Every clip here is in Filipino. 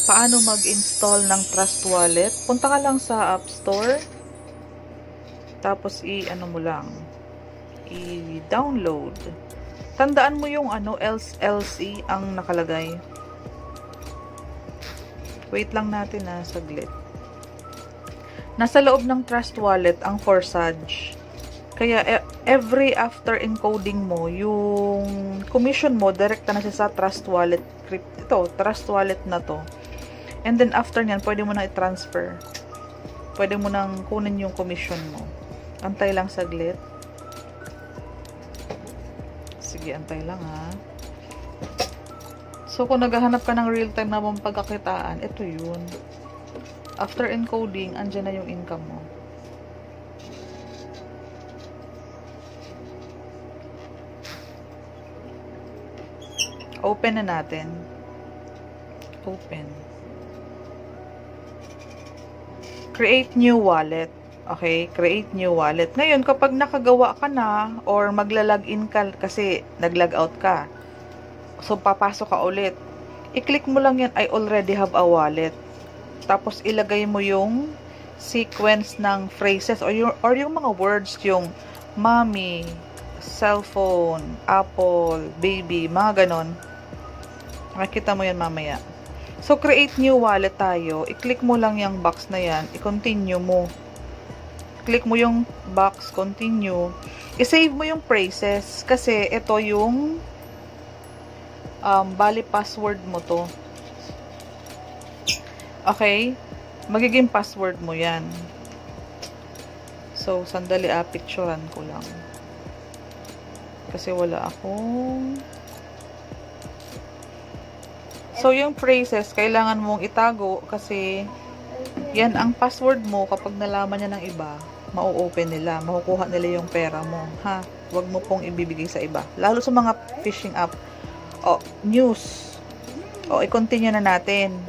paano mag-install ng Trust Wallet. Punta ka lang sa App Store. Tapos i-ano mo lang. I-download. Tandaan mo yung LC ang nakalagay. Wait lang natin saglit. Nasa loob ng Trust Wallet ang Forsage. Kaya every after encoding mo, yung commission mo, direkta na siya sa Trust Wallet. Ito, Trust Wallet na to. And then after nyan, pwede mo na i-transfer. Pwede mo nang kunin yung commission mo. Antay lang saglit. Sige, antay lang ha. So, kung naghahanap ka ng real-time na pagkakitaan, ito yun. After encoding, andyan na yung income mo. Open na natin. Open. Create new wallet. Okay? Create new wallet. Ngayon, kapag nakagawa ka na or magla-login ka kasi nag-log out ka. So, papasok ka ulit. I-click mo lang yan, I already have a wallet. Tapos, ilagay mo yung sequence ng phrases or yung mga words, yung mommy, cellphone, apple, baby, mga ganon. Makikita mo yan mamaya. So, create new wallet tayo. I-click mo lang yung box na yan. I-continue mo. Click mo yung box, continue. I-save mo yung phrases. Kasi, ito yung bali password mo to. Okay? Magiging password mo yan. So, sandali picturean ko lang. Kasi wala akong... So, yung phrases, kailangan mong itago kasi yan ang password mo kapag nalaman niya ng iba, mau-open nila, makukuha nila yung pera mo. Ha? Huwag mo pong ibibigay sa iba. Lalo sa mga phishing app. News. I-continue na natin.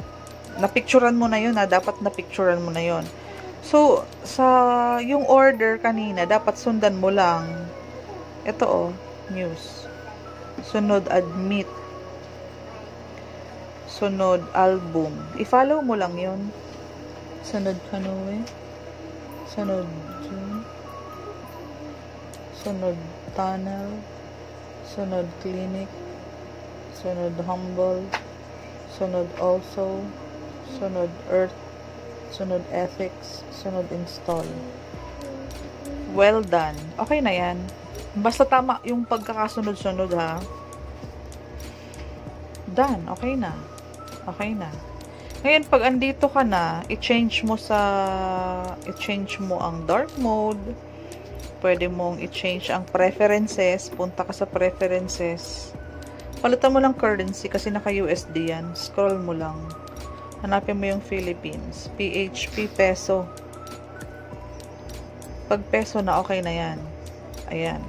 Napicturean mo na yun, dapat napicturean mo na yun. So, sa yung order kanina, dapat sundan mo lang. Ito news. Sunod admit. Sunod album. I-follow mo lang yun. Sunod Kanoe. Sunod June. Sunod tunnel. Sunod clinic. Sunod humble. Sunod also. Sunod earth. Sunod ethics. Sunod install. Well done. Okay na yan. Basta tama yung pagkakasunod-sunod ha. Done. Okay na. Okay na. Ngayon, pag andito ka na, i-change mo ang dark mode. Pwede mong i-change ang preferences. Punta ka sa preferences. Palitan mo lang currency kasi naka-USD yan. Scroll mo lang. Hanapin mo yung Philippines. PHP peso. Pag peso na, okay na yan. Ayan.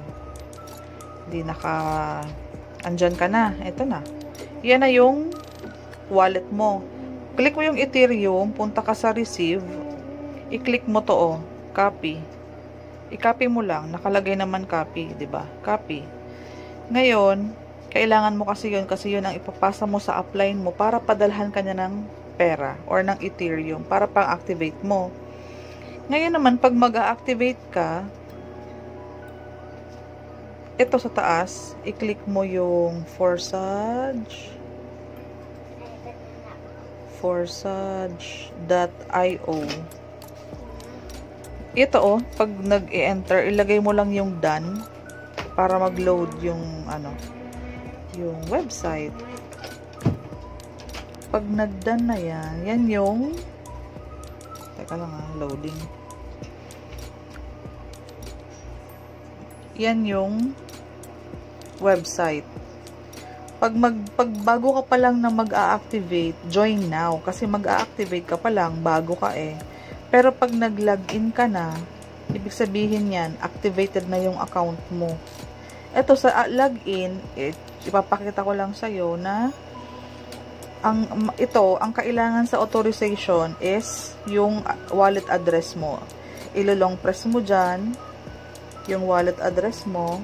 Hindi andyan ka na. Ito na. Yan na yung wallet mo. Click mo yung Ethereum, punta ka sa receive, i-click mo to copy. I-copy mo lang, nakalagay naman copy, 'di ba? Copy. Ngayon, kailangan mo kasi yun ang ipapasa mo sa upline mo para padalhan kanya ng pera or ng Ethereum para pang-activate mo. Ngayon naman pag mag-activate ka, ito sa taas, i-click mo yung Forsage.io. Ito pag nag-e-enter, ilagay mo lang yung done para mag-load yung yung website. Pag nag-done na yan yung teka lang loading. Yan yung website. Pag bago ka pa lang na mag-a-activate, join now. Kasi mag-a-activate ka pa lang, bago ka Pero pag nag-login ka na, ibig sabihin yan, activated na yung account mo. Ito sa login, ipapakita ko lang sa'yo na ang kailangan sa authorization is yung wallet address mo. Ilolong press mo dyan, yung wallet address mo,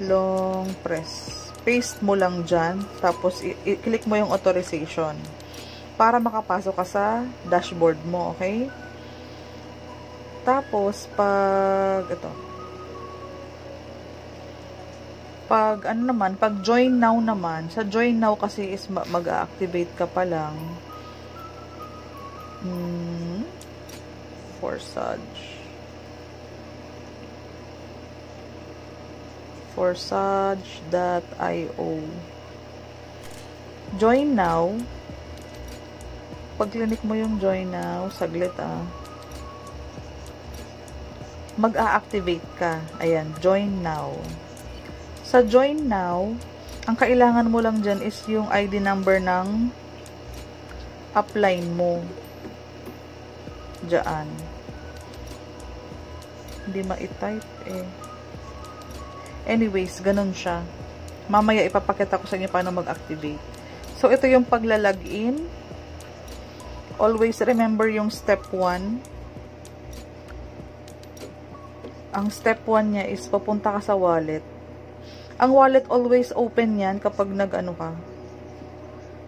long press. Paste mo lang dyan, tapos i-click mo yung authorization. para makapasok ka sa dashboard mo, okay? Tapos, pag join now naman, sa join now kasi is mag-activate ka pa lang. Forsage.io. Join now. Pag click mo yung join now, saglit mag-a-activate ka. Ayan, join now. Sa join now, ang kailangan mo lang dyan is yung ID number ng upline mo. Diyan. Hindi ma-type eh. Anyways, ganun siya. Mamaya ipapakita ko sa inyo paano mag-activate. So, ito yung pagla-login. Always remember yung step 1. Ang step 1 niya is papunta ka sa wallet. Ang wallet always open yan kapag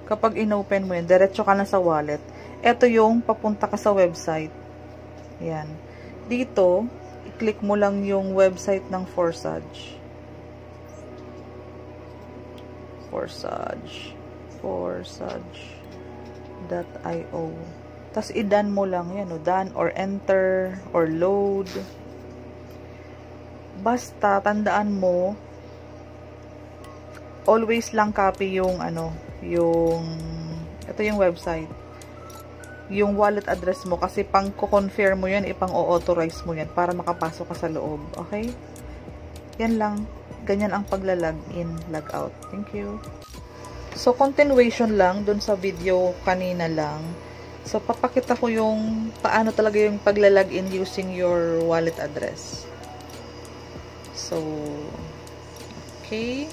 kapag inopen mo yan, diretso ka na sa wallet. Ito yung papunta ka sa website. Yan. Dito, i-click mo lang yung website ng Forsage. Forsage.io. Tapos i-done mo lang yan, done or enter or load. Basta tandaan mo, always lang copy yung ito yung website. Yung wallet address mo kasi pang ko-confirm mo yan, ipang-authorize mo yan para makapasok ka sa loob. Okay? Yan lang. Ganyan ang pagla-login, logout. Thank you. So, continuation lang dun sa video kanina lang. So, papakita ko yung paano talaga yung pagla-login using your wallet address. So, okay.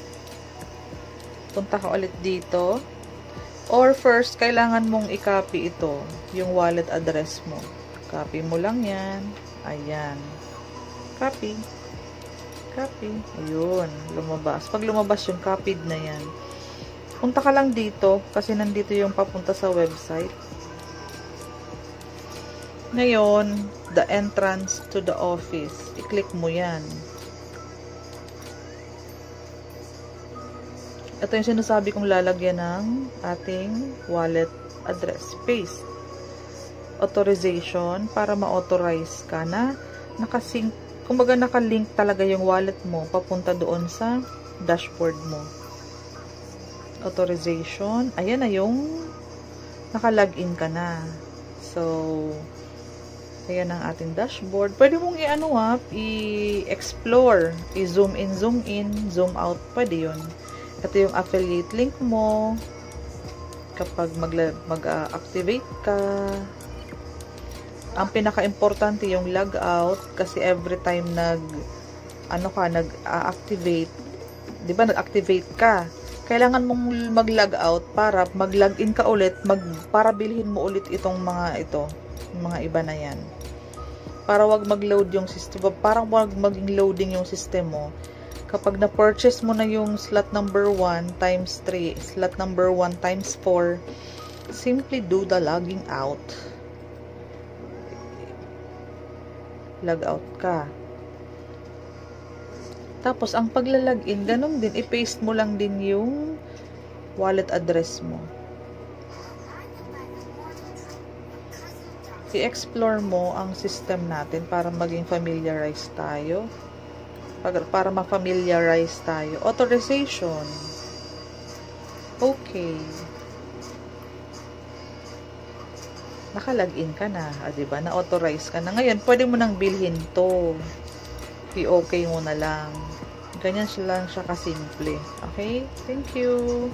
Punta ka ulit dito. Or first, kailangan mong i-copy ito, yung wallet address mo. Copy mo lang yan. Ayan. Copy. Copy. Ayun. Lumabas. Pag lumabas yung copied na yan, punta ka lang dito kasi nandito yung papunta sa website. Ngayon, the entrance to the office. I-click mo yan. Ito yung sinasabi kong lalagyan ng ating wallet address. Paste. Authorization para ma-authorize ka na nakasync. Kumbaga nakalink talaga yung wallet mo papunta doon sa dashboard mo. Authorization. Ayan na yung nakalagin ka na. So, ayan ang ating dashboard. Pwede mong i-explore. I-zoom in, zoom out. Pwede yun. Ito yung affiliate link mo kapag mag-activate ka. Ang pinaka-importante yung logout kasi every time nag-activate, 'di ba, nag-activate ka, kailangan mong mag-logout para mag-login ka ulit, para bilhin mo ulit itong mga iba na yan. Para wag mag-load yung system, para wag maging loading yung system mo. Kapag na-purchase mo na yung slot number 1 times 3, slot number 1 times 4, simply do the logging out. Log out ka. Tapos, ang paglalagin, ganun din, i-paste mo lang din yung wallet address mo. I-explore mo ang system natin para maging familiarize tayo. Para ma-familiarize tayo. Authorization. Okay. Naka-login ka na. Diba? Na-authorize ka na. Ngayon, pwede mo nang bilhin to. I-okay mo na lang. Ganyan lang siya kasimple. Okay? Thank you.